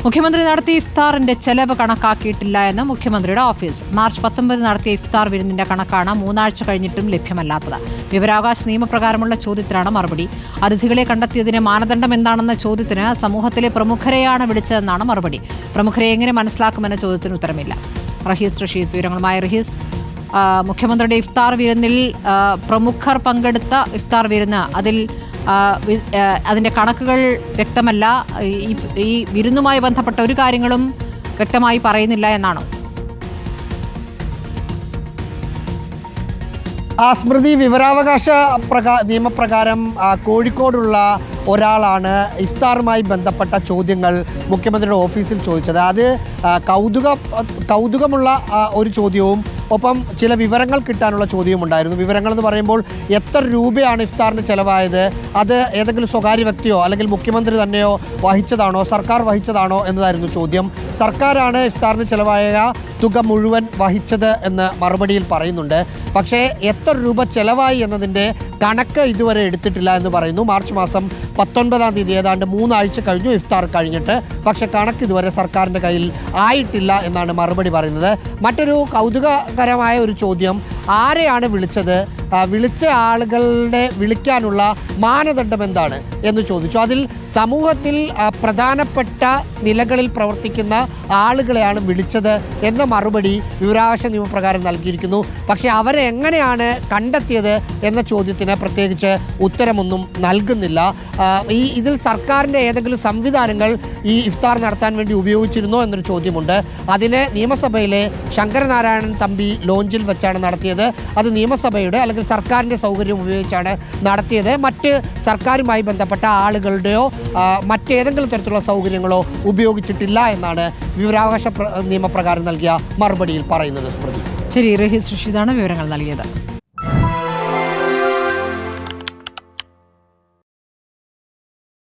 മുഖ്യമന്ത്രി നടത്തിയ ഇഫ്താറിന്റെ ചെലവ് കണക്കാക്കിയിട്ടില്ല എന്ന് മുഖ്യമന്ത്രിയുടെ ഓഫീസ്. മാർച്ച് 19 നടത്തിയ ഇഫ്താർ വിരുന്നിന്റെ കണക്കാണ് 3 ആഴ്ച കഴിഞ്ഞിട്ടും ലഭ്യമല്ലാത്തത്. വിവരാവകാശ നിയമപ്രകാരമുള്ള ചോദ്യത്തിനാണ് മറുപടി. അതിഥികളെ കണ്ടെത്തിയതിന് മാനദണ്ഡം എന്താണെന്ന ചോദ്യത്തിന് സമൂഹത്തിലെ പ്രമുഖരെയാണ് വിളിച്ചതെന്നാണ് മറുപടി. പ്രമുഖരെ എങ്ങനെ മനസ്സിലാക്കുമെന്ന ചോദ്യത്തിന് ഉത്തരമില്ല. റഹീസ് റഷീദ് വിവരങ്ങളുമായി. റഹീസ്, മുഖ്യമന്ത്രിയുടെ ഇഫ്താർ വിരുന്നിൽ പ്രമുഖർ പങ്കെടുത്ത ഇഫ്താർ വിരുന്ന്, അതിന്റെ കണക്കുകൾ വ്യക്തമല്ല. ഈ വിരുന്നുമായി ബന്ധപ്പെട്ട ഒരു കാര്യങ്ങളും വ്യക്തമായി പറയുന്നില്ല എന്നാണോ? സ്മൃതി, വിവരാവകാശ നിയമപ്രകാരം കോഴിക്കോടുള്ള ഒരാളാണ് ഇഫ്താറുമായി ബന്ധപ്പെട്ട ചോദ്യങ്ങൾ മുഖ്യമന്ത്രിയുടെ ഓഫീസിൽ ചോദിച്ചത്. അത് കൗതുകമുള്ള ഒരു ചോദ്യവും ഒപ്പം ചില വിവരങ്ങൾ കിട്ടാനുള്ള ചോദ്യവും ഉണ്ടായിരുന്നു. വിവരങ്ങൾ എന്ന് പറയുമ്പോൾ എത്ര രൂപയാണ് ഇഫ്താറിന് ചിലവായത്, അത് ഏതെങ്കിലും സ്വകാര്യ വ്യക്തിയോ അല്ലെങ്കിൽ മുഖ്യമന്ത്രി തന്നെയോ വഹിച്ചതാണോ, സർക്കാർ വഹിച്ചതാണോ എന്നതായിരുന്നു ചോദ്യം. സർക്കാരാണ് ഇഫ്താറിന് ചിലവായ തുക മുഴുവൻ വഹിച്ചത് എന്ന് മറുപടിയിൽ പറയുന്നുണ്ട്. പക്ഷേ എത്ര രൂപ ചിലവായി എന്നതിൻ്റെ കണക്ക് ഇതുവരെ എടുത്തിട്ടില്ല എന്ന് പറയുന്നു. മാർച്ച് മാസം 19-ാം തീയതി, ഏതാണ്ട് 3 ആഴ്ച കഴിഞ്ഞു ഇഫ്താർ കഴിഞ്ഞിട്ട്. പക്ഷെ കണക്ക് ഇതുവരെ സർക്കാരിൻ്റെ കയ്യിൽ ആയിട്ടില്ല എന്നാണ് മറുപടി പറയുന്നത്. മറ്റൊരു കൗതുകകരമായ ഒരു ചോദ്യം, ആരെയാണ് വിളിച്ചത്, വിളിച്ച ആളുകളുടെ വിളിക്കാനുള്ള മാനദണ്ഡം എന്താണ് എന്ന് ചോദിച്ചു. അതിൽ സമൂഹത്തിൽ പ്രധാനപ്പെട്ട നിലകളിൽ പ്രവർത്തിക്കുന്ന ആളുകളെയാണ് വിളിച്ചത് എന്ന മറുപടി വിവരാവകാശ നിയമപ്രകാരം നൽകിയിരിക്കുന്നു. പക്ഷേ അവരെ എങ്ങനെയാണ് കണ്ടെത്തിയത് എന്ന ചോദ്യത്തിന് പ്രത്യേകിച്ച് ഉത്തരമൊന്നും നൽകുന്നില്ല. ഇതിൽ സർക്കാരിൻ്റെ ഏതെങ്കിലും സംവിധാനങ്ങൾ ഈ ഇഫ്താർ നടത്താൻ വേണ്ടി ഉപയോഗിച്ചിരുന്നോ എന്നൊരു ചോദ്യമുണ്ട്. അതിന് നിയമസഭയിലെ ശങ്കരനാരായണൻ തമ്പി ലോഞ്ചിൽ വെച്ചാണ് നടത്തിയത്. അത് നിയമസഭയുടെ അല്ലെങ്കിൽ സർക്കാരിൻ്റെ സൗകര്യം ഉപയോഗിച്ചാണ് നടത്തിയത്. മറ്റ് സർക്കാരുമായി ബന്ധപ്പെട്ട ആളുകളുടെയോ മറ്റേതെങ്കിലും തരത്തിലുള്ള സൗകര്യങ്ങളോ ഉപയോഗിച്ചിട്ടില്ല എന്നാണ് വിവരാവകാശ നിയമപ്രകാരം നൽകിയ മറുപടിയിൽ പറയുന്നത്. ശരി, റഹീസ് റഷീദാണ് വിവരങ്ങൾ നൽകിയത്.